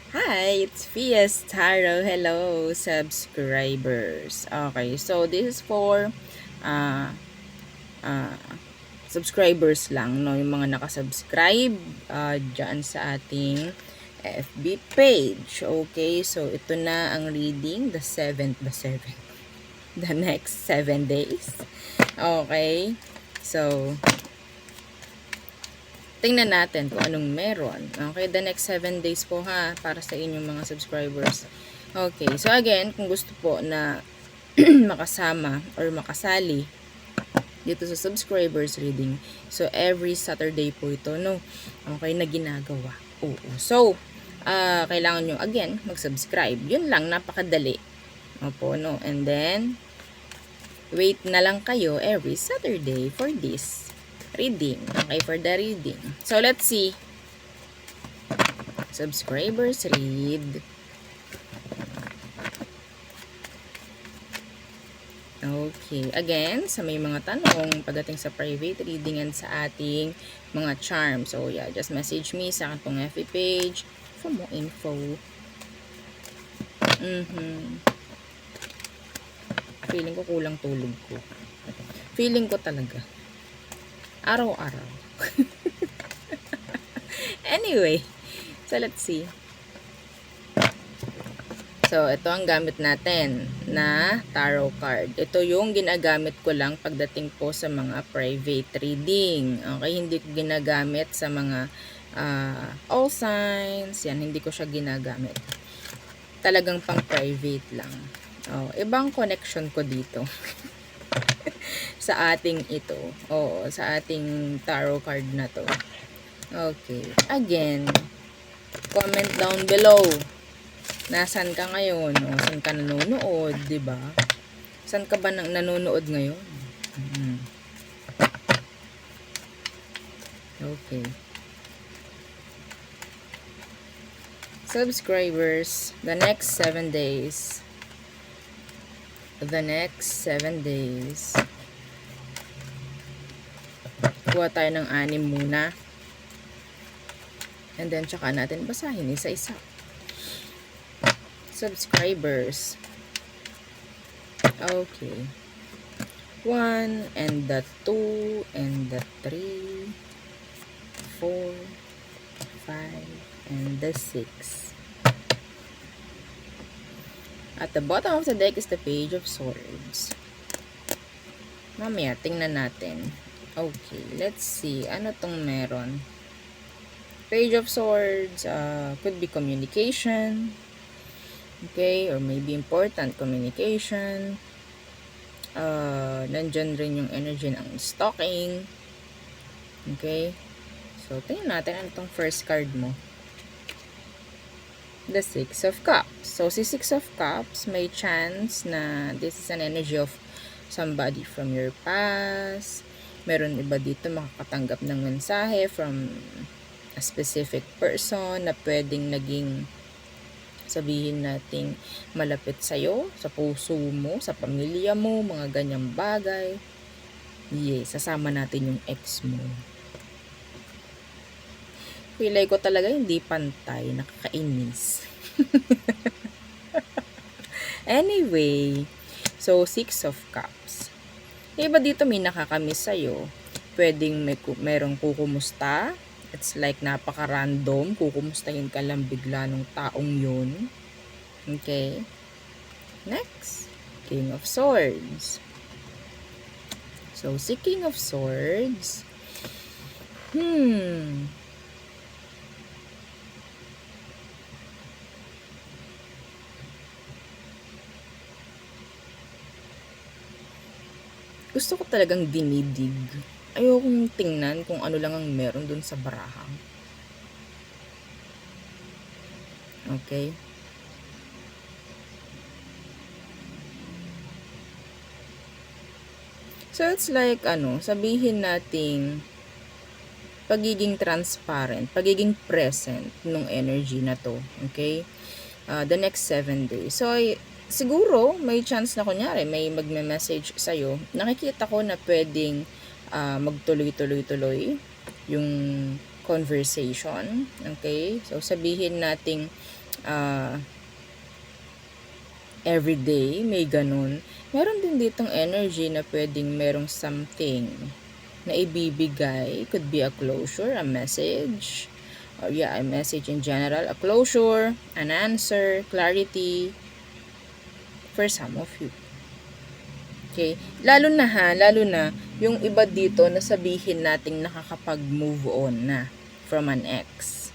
Hi, it's Fias Taro. Hello, subscribers. Okay, so this is for uh, uh, subscribers lang, no? Yung mga nakasubscribe dyan sa ating FB page. Okay, so ito na ang reading, the next 7 days. Okay, so tingnan natin kung anong meron. Okay, the next 7 days po ha, para sa inyong mga subscribers. Okay, so again, kung gusto po na makasama or makasali dito sa subscribers reading, so every Saturday po ito, no? Okay, na ginagawa. Oo. So, kailangan nyo again mag-subscribe. Yun lang, napakadali. Opo, no? And then, wait na lang kayo every Saturday for this reading. Okay, for the reading. So, let's see. Subscribers read. Okay. Again, sa may mga tanong pagdating sa private reading and sa ating mga charm. So, yeah, just message me sa aking FB page for more info. Feeling ko kulang tulog ko. Feeling ko talaga. Araw-araw. Anyway, so let's see. So, ito ang gamit natin na tarot card. Ito yung ginagamit ko lang pagdating po sa mga private reading. Okay, hindi ko ginagamit sa mga all signs. Yan, hindi ko siya ginagamit. Talagang pang private lang. Oh, ibang connection ko dito. Sa ating ito. Oo, sa ating tarot card na to. Okay. Again, comment down below. Nasaan ka ngayon? O, saan ka nanonood, 'di ba? Saan ka ba nanonood ngayon? Okay. Subscribers, the next 7 days. The next 7 days. Kuha tayo ng 6 muna. And then, tsaka natin basahin isa-isa. Subscribers. Okay. 1 and the 2 and the 3, 4, 5 and the 6. At the bottom of the deck is the Page of Swords. Mamaya, tingnan natin. Okay, let's see. Ano tong meron? Page of Swords could be communication. Okay, or maybe important communication. Nandyan rin yung energy ng stalking. Okay. So, tingnan natin ano tong first card mo. The Six of Cups. So, si Six of Cups, may chance na this is an energy of somebody from your past. Meron iba dito makakatanggap ng mensahe from a specific person na pwedeng naging, sabihin nating, malapit sa'yo, sa puso mo, sa pamilya mo, mga ganyang bagay. Yes, sasama natin yung ex mo. Pilay ko talaga hindi pantay, nakakainis. Anyway, so Six of Cups. Iba dito may nakakamiss sa'yo. Pwedeng merong kukumusta. It's like napaka-random. Kukumustahin ka lang bigla ng taong yun. Okay. Next, King of Swords. So, si King of Swords. Gusto ko talagang dinidig. Ayokong tingnan kung ano lang ang meron dun sa baraha. Okay? So, it's like, sabihin nating pagiging transparent, pagiging present nung energy na to. Okay? The next 7 days. So, siguro, may chance na kunyari, may magme-message sa'yo. Nakikita ko na pwedeng magtuloy-tuloy-tuloy yung conversation. Okay? So, sabihin nating everyday, may ganun. Meron din ditong energy na pwedeng merong something na ibibigay. Could be a closure, a message, or a message in general, a closure, an answer, clarity, for some of you. Okay? Lalo na, yung iba dito na sabihin nating nakakapag-move on na from an ex.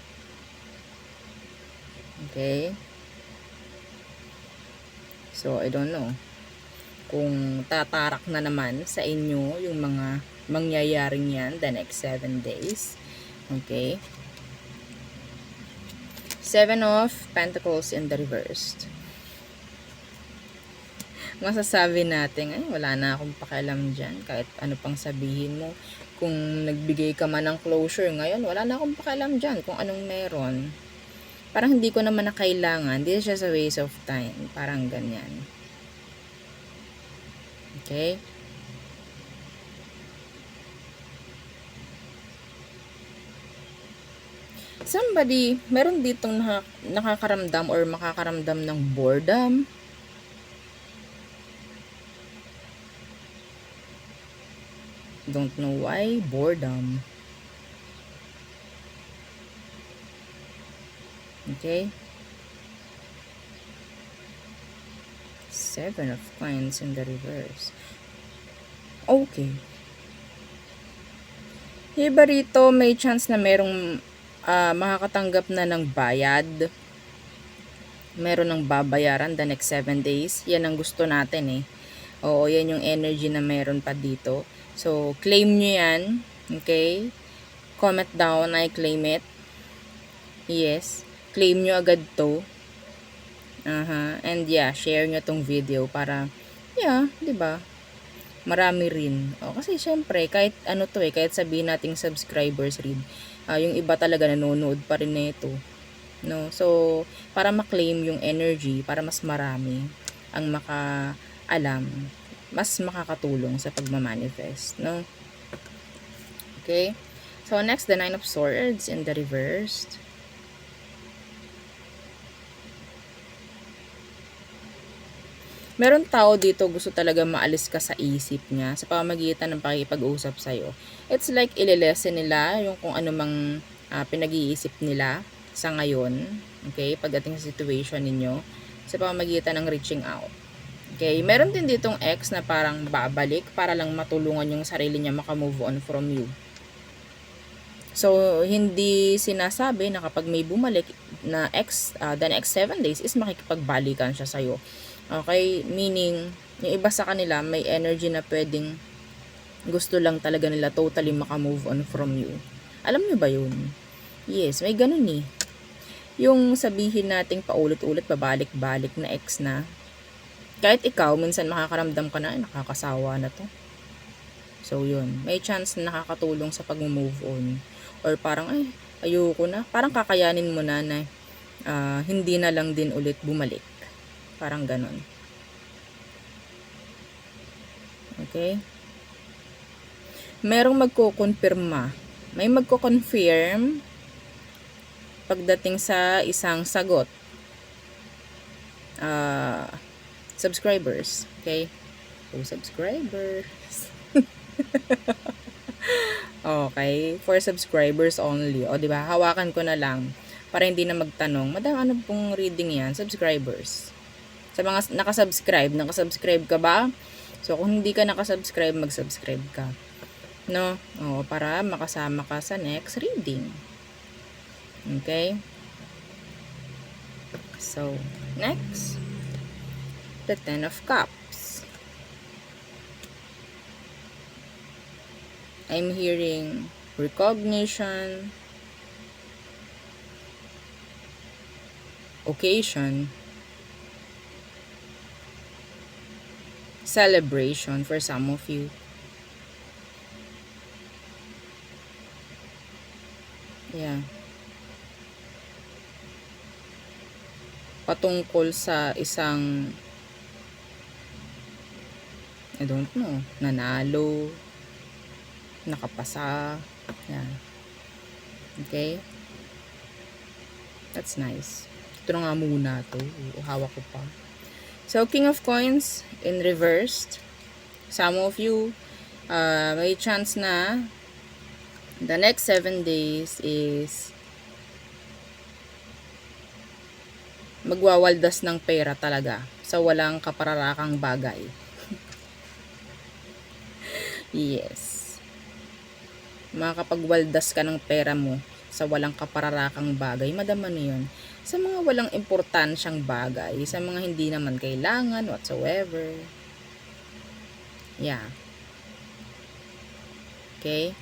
Okay? So, I don't know kung tatarak na naman sa inyo yung mga mangyayaring yan the next 7 days. Okay? 7 of Pentacles in the reversed. Masasabi natin, ay, wala na akong pakialam dyan. Kahit ano pang sabihin mo. Kung nagbigay ka man ng closure ngayon, wala na akong pakialam dyan kung anong meron. Parang hindi ko naman na kailangan. This is just a waste of time. Parang ganyan. Okay? Somebody, meron ditong nakakaramdam or makakaramdam ng boredom. Don't know why. Boredom. Okay? 7 of Coins in the reverse. Okay. Iba rito, may chance na merong makakatanggap na ng bayad. Meron ng babayaran the next 7 days. Yan ang gusto natin eh. Oo, yan yung energy na meron pa dito. So, claim nyo yan. Okay? Comment down, I claim it. Yes. Claim nyo agad to. And yeah, share nyo tong video para, yeah, diba? Marami rin. Kasi syempre, kahit ano to kahit sabihin nating subscribers rin, yung iba talaga nanonood pa rin nito. No? So, para ma-claim yung energy, para mas marami ang makaalam, mas makakatulong sa pagmamanifest. No? Okay? So, next, the 9 of Swords in the reversed. Meron tao dito gusto talaga maalis ka sa isip niya sa pamamagitan ng pakikipag-usap sa'yo. It's like ililesen nila yung kung ano mang pinag-iisip nila sa ngayon. Okay? Pagdating sa situation ninyo sa pamamagitan ng reaching out. Okay? Meron din ditong ex na parang babalik para lang matulungan yung sarili niya makamove on from you. So, hindi sinasabi na kapag may bumalik na ex, the next 7 days is makikipagbalikan siya sa'yo. Okay? Meaning, yung iba sa kanila may energy na pwedeng gusto lang talaga nila totally makamove on from you. Alam niyo ba yun? Yes, may ganun eh. Yung sabihin nating paulit-ulit, pabalik-balik na ex na. Kahit ikaw, minsan makakaramdam ka na, ay, nakakasawa na to. So, yun. May chance na nakakatulong sa pag-move on. Or parang, ay, ayoko na. Parang kakayanin mo na hindi na lang din ulit bumalik. Parang ganon. Okay? Merong magkukonfirma. May magko-confirm pagdating sa isang sagot. Subscribers. Okay? So, subscribers. Okay? For subscribers only. O, diba? Hawakan ko na lang para hindi na magtanong, Madam, ano pong reading yan? Subscribers. Sa mga nakasubscribe ka ba? So, kung hindi ka nakasubscribe, mag-subscribe ka. No? O, para makasama ka sa next reading. Okay? So, next. The 10 of Cups. I'm hearing recognition, occasion, celebration for some of you. Yeah. Patungkol sa isang, I don't know, nanalo, nakapasa. Yeah. Okay? That's nice. Ito na nga muna to. Hawak ko pa. So, King of Coins in reversed. Some of you, may chance na the next 7 days is magwawaldas ng pera talaga sa walang kapararakang bagay. Yes. Makakapagwaldas ka ng pera mo sa walang kapararakang bagay. Madama na yun. Sa mga walang importansyang bagay, sa mga hindi naman kailangan whatsoever. Yeah. Okay?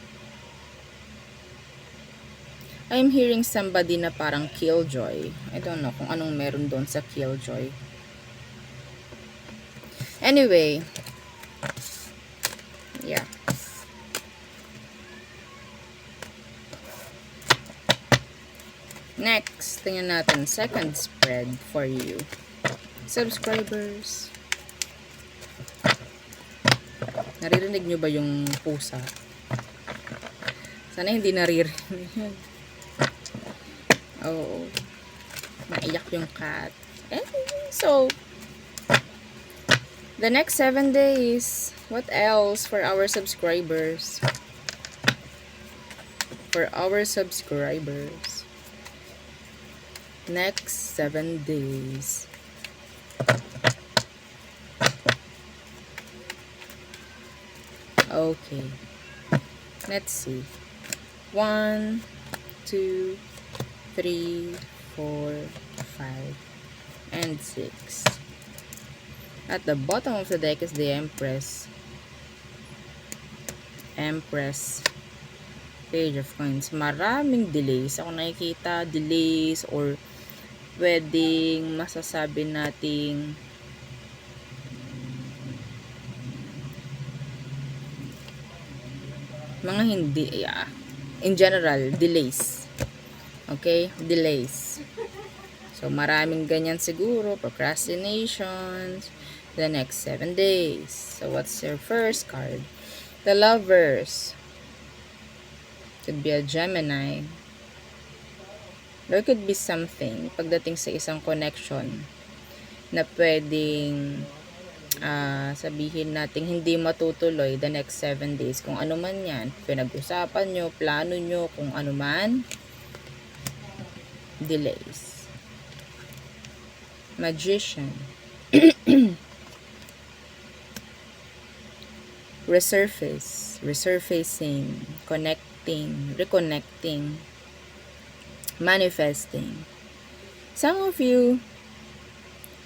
I'm hearing somebody na parang killjoy. I don't know kung anong meron doon sa killjoy. Anyway. Yeah. Next, tingnan natin second spread for you. Subscribers. Naririnig nyo ba yung pusa? Sana hindi naririnig. Oh, naiyak yung cat. So, the next 7 days, what else for our subscribers? For our subscribers. Next 7 days. Okay. Let's see. 1, 2, 3, 4, 5, and 6. At the bottom of the deck is the Empress. Empress. Page of Coins. Maraming delays. Ako nakikita delays or pwedeng masasabi nating mga hindi, in general, delays. Okay? Delays. So, maraming ganyan siguro. Procrastinations. The next 7 days. So, what's your first card? The Lovers. Could be a Gemini. There could be something pagdating sa isang connection na pwedeng sabihin natin hindi matutuloy the next 7 days. Kung ano man yan, pinag-usapan nyo, plano nyo, kung ano man, delays. Magician. Resurface, resurfacing, connecting, reconnecting, manifesting. Some of you,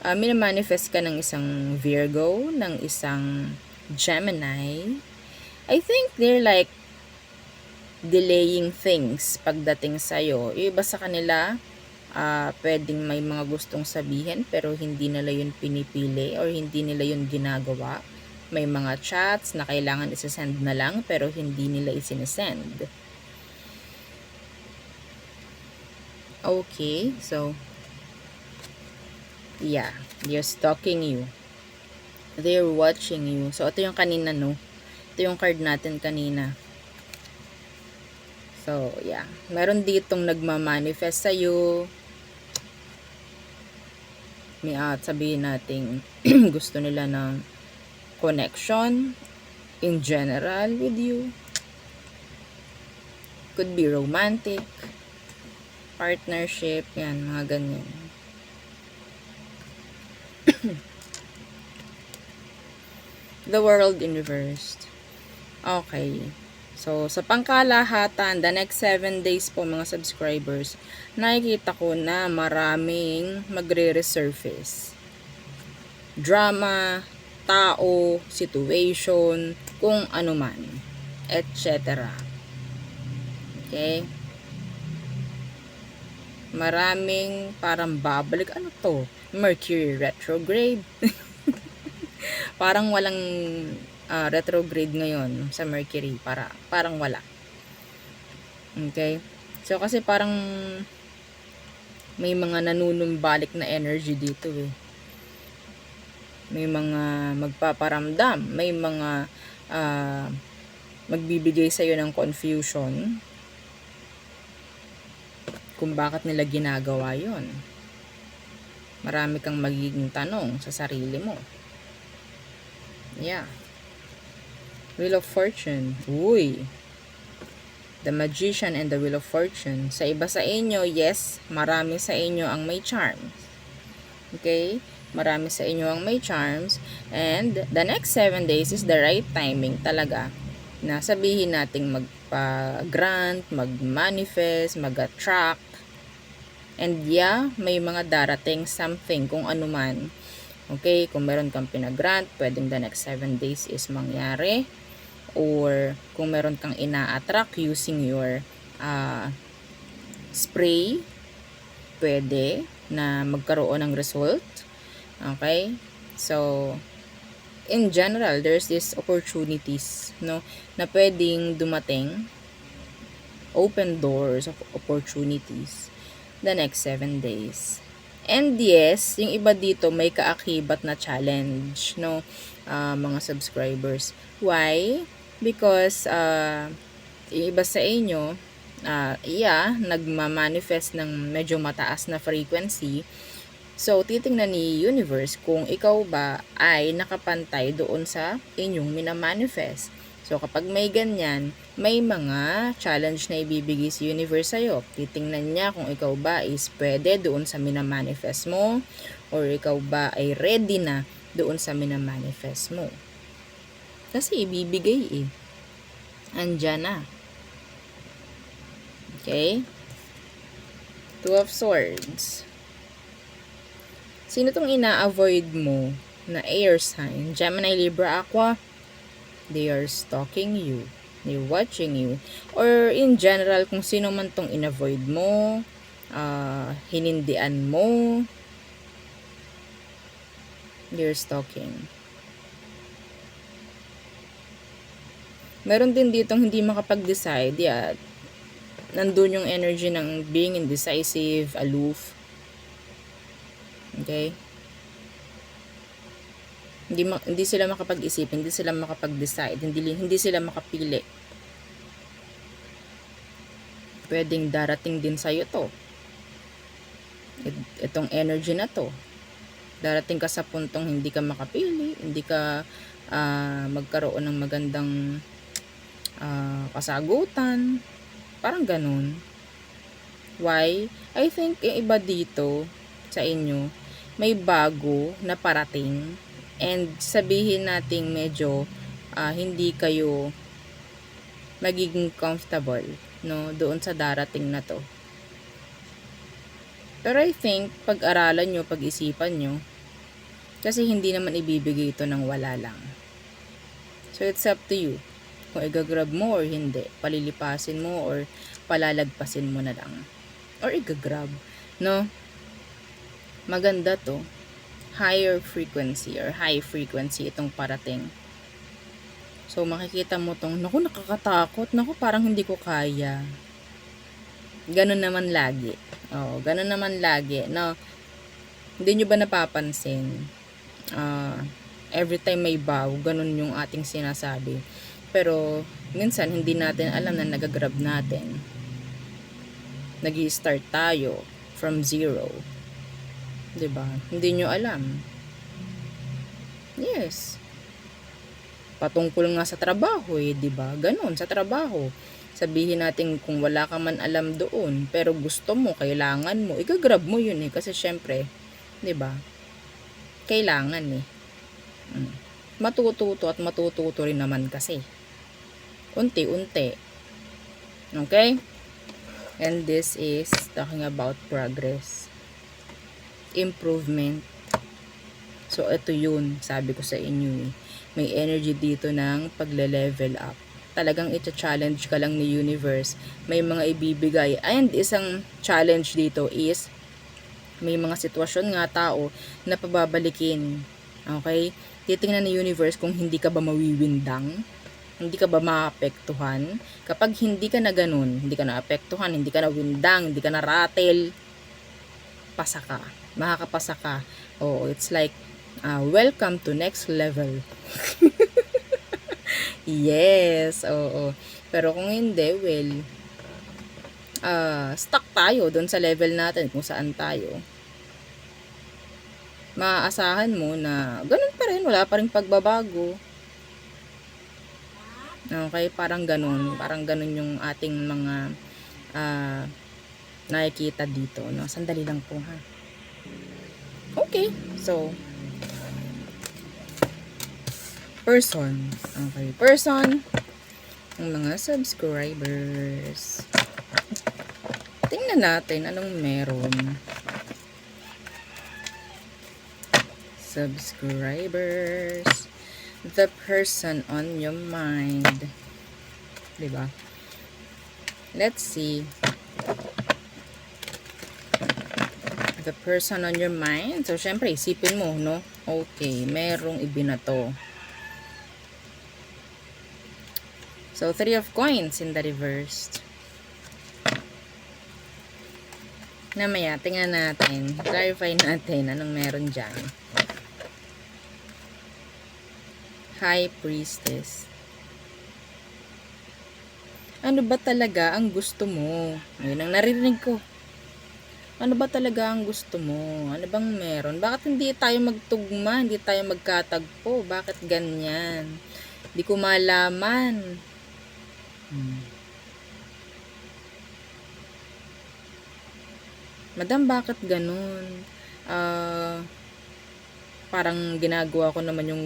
minamanifest ka ng isang Virgo, ng isang Gemini. I think they're like delaying things pagdating sa'yo. Yung iba sa kanila, pwedeng may mga gustong sabihin pero hindi nila yun pinipili or hindi nila yun ginagawa. May mga chats na kailangan isasend na lang pero hindi nila isinesend. Okay, so yeah, they're stalking you. They're watching you. So ito yung kanina, no? Ito yung card natin kanina. So yeah, meron ditong nagmamanifest sa'yo. May sabihin natin gusto nila ng connection in general with you. Could be romantic, partnership, yan, mga ganyan. The World in reversed. Okay. So, sa pangkalahatan, the next 7 days po mga subscribers, nakikita ko na maraming magre-resurface. Drama, tao, situation, kung ano man, etc. Okay? Maraming parang babalik. Ano to? Mercury retrograde. Parang walang retrograde ngayon sa Mercury. Parang wala. Okay? So, kasi parang may mga nanunumbalik na energy dito eh. May mga magpaparamdam, may mga magbibigay sa'yo ng confusion kung bakit nila ginagawa yon. Marami kang magiging tanong sa sarili mo. Yeah. Wheel of Fortune. Uy. The Magician and the Wheel of Fortune. Sa iba sa inyo, yes, marami sa inyo ang may charms. Okay? Marami sa inyo ang may charms. And the next 7 days is the right timing talaga na sabihin nating magpa-grant, mag-manifest, mag-attract. And yeah, may mga darating something kung ano man. Okay, kung meron kang pinag-grant, pwedeng the next 7 days is mangyari. Or kung meron kang ina-attract using your spray, pwede na magkaroon ng result. Okay? So, in general, there's these opportunities, no, na pwedeng dumating, open doors of opportunities the next 7 days. And yes, yung iba dito may kaakibat na challenge, no, mga subscribers. Why? Because yung iba sa inyo, nagma-manifest ng medyo mataas na frequency. So, titingnan ni universe kung ikaw ba ay nakapantay doon sa inyong minamanifest. So, kapag may ganyan, may mga challenge na ibibigay si universe sa'yo. Titingnan niya kung ikaw ba is pwede doon sa minamanifest mo or ikaw ba ay ready na doon sa minamanifest mo. Kasi ibibigay eh. Andyan na. Okay? Two of Swords. Sino tong ina-avoid mo na air sign? Gemini, Libra, Aqua. They are stalking you. They're watching you. Or in general, kung sino man tong in-avoid mo, hinindian mo, they're stalking. Meron din ditong hindi makapag-decide. Yeah, nandun yung energy ng being indecisive, aloof. Okay? Hindi sila makapag-isip, hindi sila makapag-decide, hindi sila makapili. Pwedeng darating din sa'yo to. Itong energy na to. Darating ka sa puntong hindi ka makapili, hindi ka magkaroon ng magandang kasagutan. Parang ganun. Why? I think yung iba dito sa inyo, may bago na parating. And sabihin natin medyo hindi kayo magiging comfortable, no, doon sa darating na to. Pero I think pag-aralan nyo, pag-isipan nyo, kasi hindi naman ibibigay ito ng wala lang. So it's up to you kung igagrab mo or hindi, palilipasin mo or palalagpasin mo na lang or igagrab, no. Maganda to, higher frequency or high frequency itong parating. So, makikita mo tong, naku, nakakatakot, naku, parang hindi ko kaya. Ganun naman lagi. Oo, ganun naman lagi. No? Hindi nyo ba napapansin? Every time may bow, ganun yung ating sinasabi. Pero, minsan, hindi natin alam na nagagrab natin. Nag-i-start tayo from zero. Diba? Hindi nyo alam. Yes. Patungkol nga sa trabaho eh, diba? Ganon, sa trabaho. Sabihin natin kung wala ka man alam doon, pero gusto mo, kailangan mo, igagrab mo yun eh. Kasi syempre, diba? Kailangan eh. Matututo at matututo rin naman kasi. Unti-unti. Okay? And this is talking about progress. Improvement. So, ito yun, sabi ko sa inyo eh. May energy dito ng pagle-level up. Talagang ita-challenge ka lang ni universe. May mga ibibigay. And isang challenge dito is, may mga sitwasyon nga tao na pababalikin. Okay? Titingnan ni universe kung hindi ka ba mawiwindang, hindi ka ba maapektuhan. Kapag hindi ka na ganun, hindi ka na apektuhan, hindi ka na windang, hindi ka na rattle, pasa ka. Makakapasa ka. Oh, it's like, welcome to next level. Yes, oo. Pero kung hindi, well, stuck tayo doon sa level natin kung saan tayo. maaasahan mo na ganun pa rin, wala pa rin pagbabago. Okay, parang ganun yung ating mga nakikita dito, no? Sandali lang po, ha. Okay, so person. Okay, person, ang mga subscribers. Tingnan natin anong meron. Subscribers, the person on your mind, diba? Let's see. The person on your mind. So, syempre, isipin mo, no? Okay, merong ibinato. So, 3 of coins in the reversed. Namaya, tingnan natin. Clarify natin anong meron dyan. High Priestess. Ano ba talaga ang gusto mo? Yun ang naririnig ko. Ano ba talaga ang gusto mo? Ano bang meron? Bakit hindi tayo magtugma? Hindi tayo magkatagpo? Bakit ganyan? Hindi ko malaman. Madam, bakit ganun? Parang ginagawa ko naman yung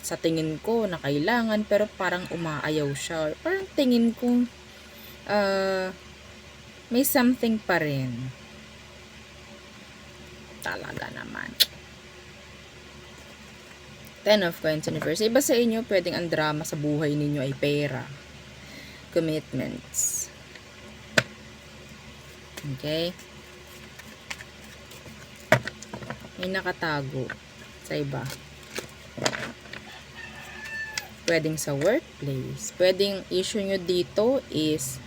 sa tingin ko na kailangan, pero parang umaayaw siya. Parang tingin ko may something pa rin. Talaga naman. 10 of coins in reverse. Iba sa inyo, pwedeng ang drama sa buhay ninyo ay pera. Commitments. Okay? May nakatago sa iba. Pwedeng sa workplace. Pwedeng issue nyo dito is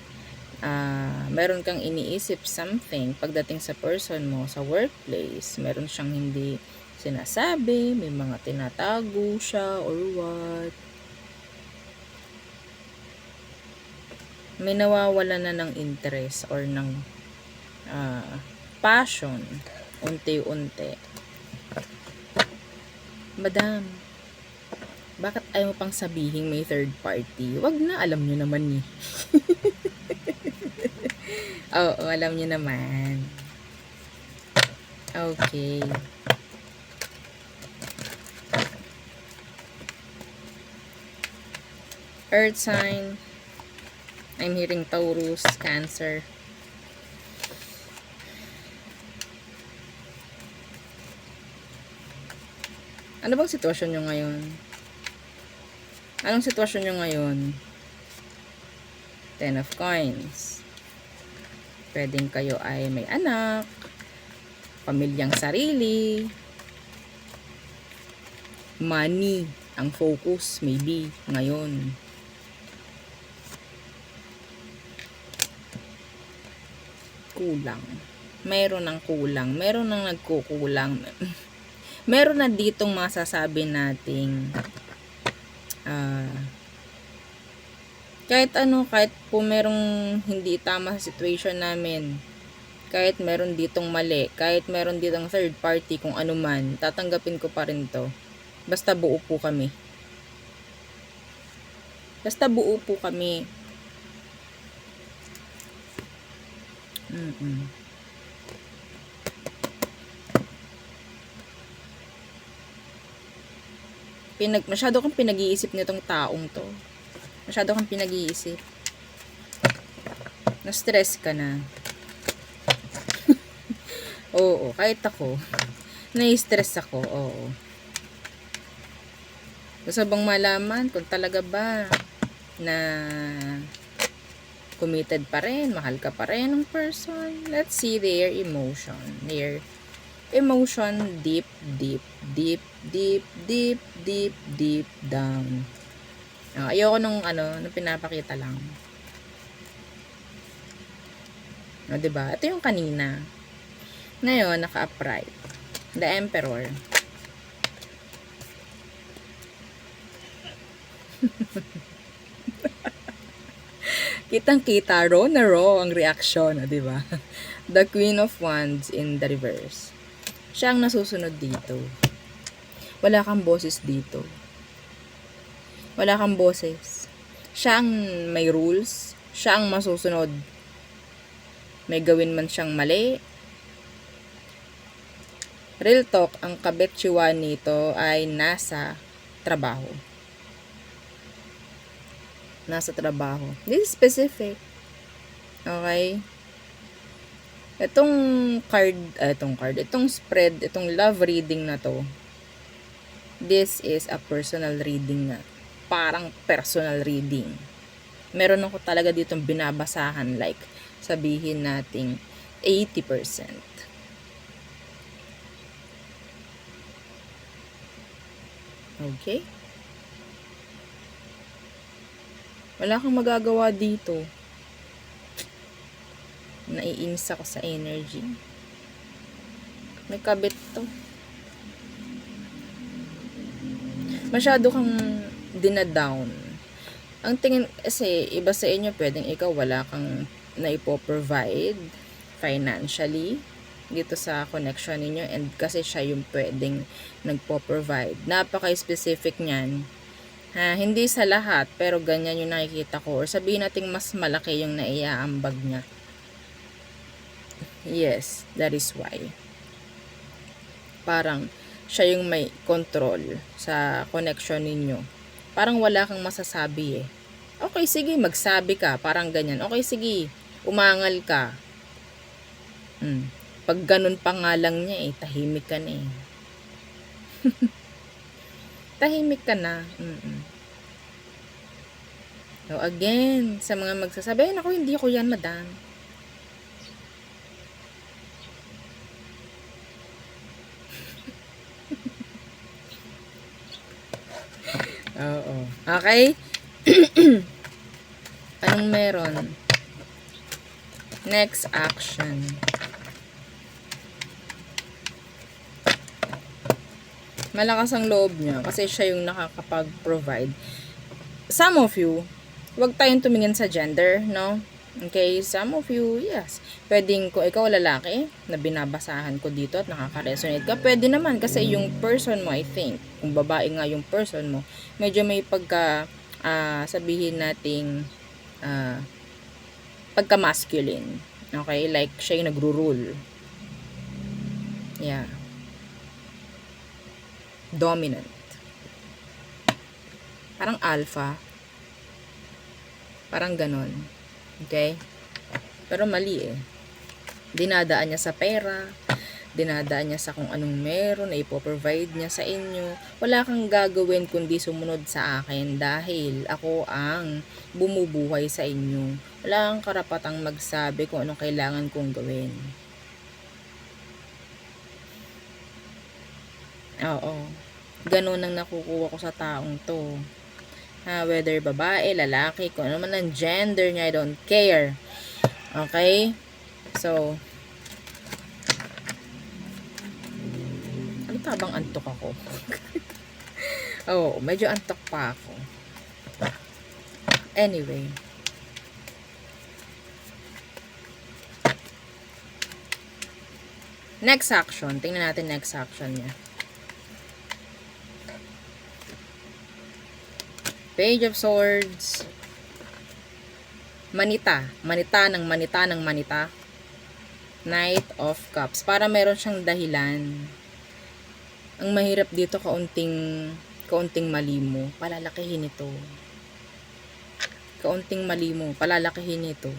meron kang iniisip something pagdating sa person mo sa workplace. Meron siyang hindi sinasabi, may mga tinatago siya or what. May nawawala na ng interest or ng passion unti-unti. Madam, bakit ayaw mo pang sabihin may third party? Wag na, alam nyo naman eh. Oo, alam nyo naman. Okay. Earth sign. I'm hearing Taurus, Cancer. Ano bang sitwasyon nyo ngayon? Anong sitwasyon nyo ngayon? 10 of coins. Pwedeng kayo ay may anak, pamilyang sarili, money, ang focus maybe ngayon. Kulang. Meron ng kulang. Meron ng nagkukulang. Meron na ditong masasabi nating kahit po merong hindi tama sa situation namin, kahit meron ditong mali, kahit meron ditong third party, kung ano man, tatanggapin ko pa rin to. Basta buo po kami. Basta buo po kami. Masyado kang pinag-iisip nitong taong to. Masyado kang pinag-iisip. Na-stress ka na. Oo, kahit ako. Na-stress ako, oo. Gusto bang malaman kung talaga ba na committed pa rin, mahal ka pa rin ng person? Let's see their emotion. Their emotion deep down. Ayoko nung pinapakita lang. Diba? Ito yung kanina. Ngayon, naka-upright. The Emperor. Kitang-kita, raw na raw ang reaction, diba? The Queen of Wands in the reverse. Siya ang nasusunod dito. Wala kang boses dito. Wala kang boses. Siya ang may rules. Siya ang masusunod. May gawin man siyang mali. Real talk, ang kabetsyuan nito ay nasa trabaho. Nasa trabaho. This is specific. Okay? Itong spread, itong love reading na to, this is a personal reading na. Parang personal reading. Meron ako talaga ditong binabasahan, like, sabihin nating 80%. Okay? Wala kang magagawa dito. Naiinis ako sa energy. May kabit to. Masyado kang dinadown. Ang tingin, kasi iba sa inyo, pwedeng ikaw wala kang naipo-provide financially dito sa connection ninyo, and kasi siya yung pwedeng nagpo-provide. Napaka-specific niyan. Hindi sa lahat, pero ganyan yung nakikita ko. Or sabihin natin mas malaki yung naiaambag niya. Yes, that is why. Parang siya yung may control sa connection ninyo. Parang wala kang masasabi eh. Okay, sige, magsabi ka. Parang ganyan. Okay, sige, umangal ka. Pag ganun pa nga lang niya eh, tahimik ka na eh. Tahimik ka na. So again, sa mga magsasabi, ako hindi ako yan, madam. Oo. Okay? Anong meron? Next action. Malakas ang loob niya kasi siya yung nakakapag-provide. Some of you, wag tayong tumingin sa gender, no? Okay, some of you, yes. Pwedeng kung ikaw lalaki, na binabasahan ko dito at nakaka-resonate ka, pwede naman kasi yung person mo, I think, kung babae nga yung person mo, medyo may pagka, sabihin nating, pagka-masculine. Okay, like siya yung nagro-rule. Yeah. Dominant. Parang alpha. Parang ganon. Okay? Pero mali eh. Dinadaan niya sa pera, dinadaan niya sa kung anong meron na ipoprovide niya sa inyo. Wala kang gagawin kundi sumunod sa akin dahil ako ang bumubuhay sa inyo. Wala kang karapatang magsabi kung anong kailangan kong gawin. Oo. Ganun ang nakukuha ko sa taong to. Whether babae, lalaki, kung ano man ang gender niya, I don't care. Okay? So, ano tabang antok ako? Oh, medyo antok pa ako. Anyway. Next action. Tingnan natin next action niya. Page of Swords. Manita. Manita ng manita ng manita. Knight of Cups. Para meron siyang dahilan. Ang mahirap dito, kaunting mali mo, palalakihin ito. Kaunting mali mo, palalakihin ito.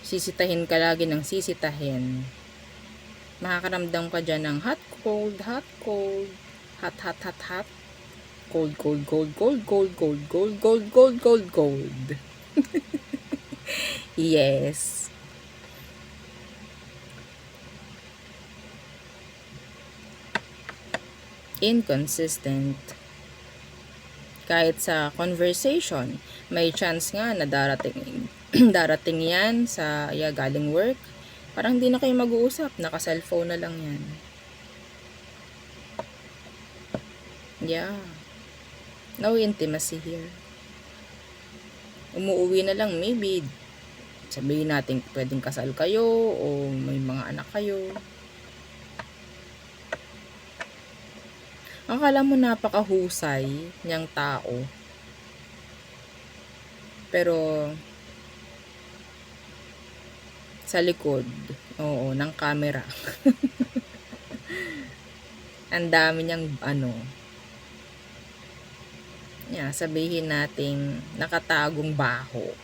Sisitahin ka lagi ng sisitahin. Makakaramdam ka dyan ng hot, cold, hot, cold. Hot, hot, hot, hot. Cold, cold, cold, cold, cold, cold, cold, cold, cold, cold, cold. Yes. Inconsistent. Kahit sa conversation, may chance nga na darating darating yan sa galing work. Parang hindi na kayo mag-uusap, naka-cellphone na lang yan. Yeah. No intimacy here. Umuwi na lang maybe Sabihin natin pwedeng kasal kayo o may mga anak kayo. Akala mo napakahusay niyang tao. Pero sa likod, oo, ng camera. Ang dami niyang sabihin nating nakatagong baho.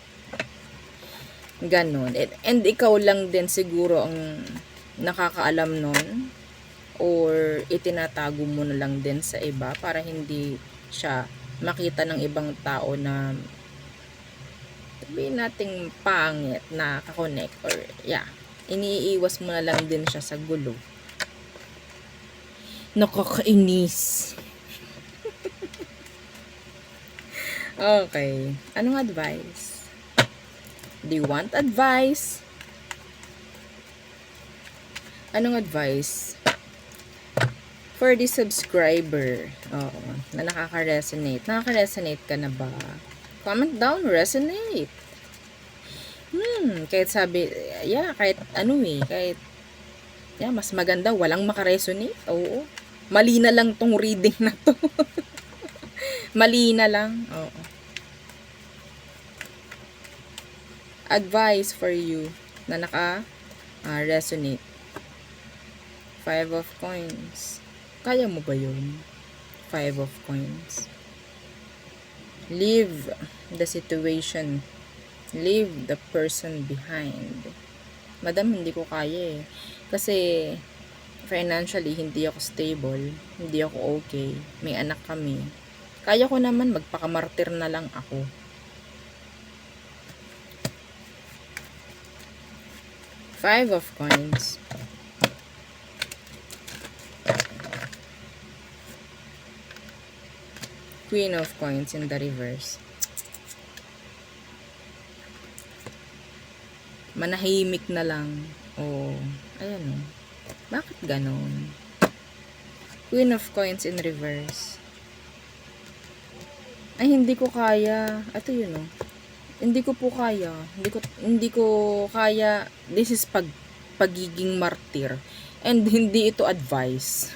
Ganon. And ikaw lang din siguro ang nakakaalam nun, or itinatago mo na lang din sa iba para hindi siya makita ng ibang tao na sabihin nating pangit na kakonect, or iniiwas mo na lang din siya sa gulo. Nakakainis. Okay. Anong advice? Do you want advice? Anong advice? For the subscriber, na nakaka-resonate. Nakaka-resonate ka na ba? Comment down, resonate. Kahit sabi, kahit mas maganda, walang makaresonate. Oo. Mali na lang tong reading na to. Mali na lang. Oo. Advice for you na naka-resonate. 5 of coins. Kaya mo ba yun? 5 of coins. Leave the situation. Leave the person behind. Madam, hindi ko kaya eh. Kasi financially, hindi ako stable. Hindi ako okay. May anak kami. Kaya ko naman magpakamartir na lang ako. 5 of coins. Queen of coins in the reverse. Manahimik na lang. Ayan o. Bakit ganon? Queen of coins in reverse. Ay, hindi ko kaya. Ito yun o. Hindi ko po kaya. Hindi ko kaya. This is pagiging martir. And hindi ito advice.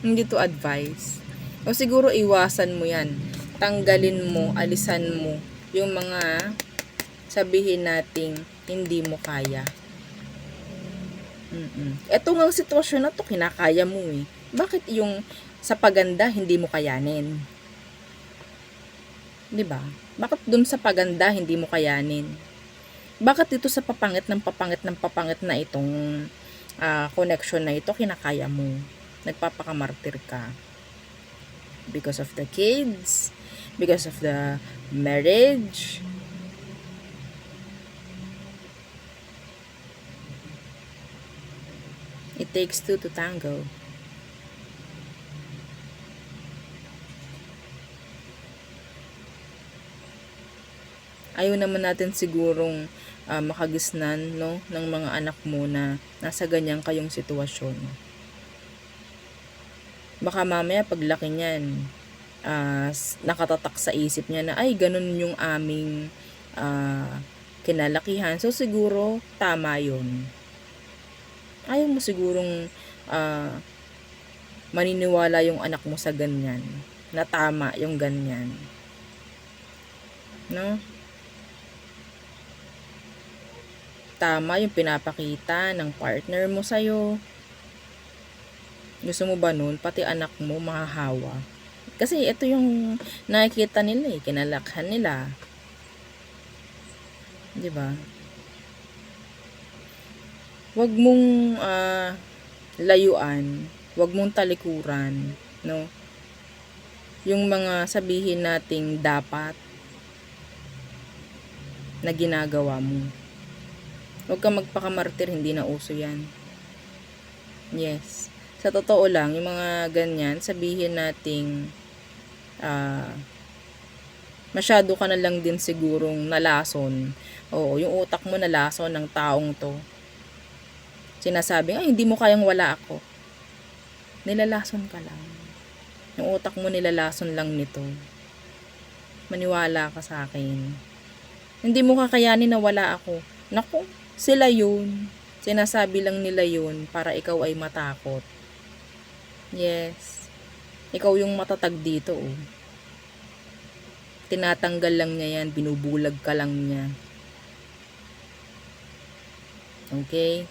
Hindi ito advice. O siguro iwasan mo yan. Tanggalin mo, alisan mo yung mga sabihin nating hindi mo kaya. Ito nga sitwasyon na to, kinakaya mo eh. Bakit yung sa paganda hindi mo kayanin? 'Di ba? Bakit dun sa paganda hindi mo kayanin? Bakit dito sa papangit na itong connection na ito kinakaya mo? Nagpapakamartir ka. Because of the kids, because of the marriage. It takes two to tango. Ayaw naman natin sigurong makagisnan ng mga anak mo na nasa ganyan kayong sitwasyon. Baka mamaya paglaki niyan, nakatatak sa isip niya na ay ganun yung aming kinalakihan. So siguro tama yun. Ayaw mo sigurong maniniwala yung anak mo sa ganyan, na tama yung ganyan. No? Tama yung pinapakita ng partner mo sa'yo. Gusto mo ba nun? Pati anak mo mahahawa. Kasi ito yung nakikita nila eh. Kinalakhan nila. Diba? Huwag mong layuan. Huwag mong talikuran. No? Yung mga sabihin nating dapat na ginagawa mo. Huwag kang magpakamartir, hindi na uso yan. Yes. Sa totoo lang, yung mga ganyan, sabihin nating masyado ka na lang din sigurong nalason. Oo, yung utak mo nalason ng taong to. Sinasabing, ay, hindi mo kayang wala ako. Nilalason ka lang. Yung utak mo nilalason lang nito. Maniwala ka sa akin. Hindi mo kakayanin na wala ako. Naku, sila yun. Sinasabi lang nila yun para ikaw ay matakot. Yes. Ikaw yung matatag dito, oh. Tinatanggal lang niya yan, binubulag ka lang niya. Okay?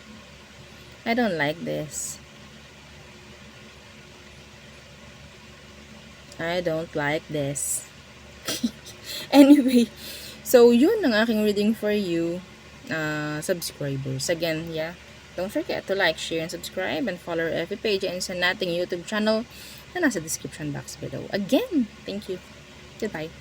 I don't like this. I don't like this. Anyway, so yun ang aking reading for you, subscribers. Again, yeah, don't forget to like, share, and subscribe, and follow our FB page and sa nating YouTube channel na nasa description box below. Again, thank you. Goodbye.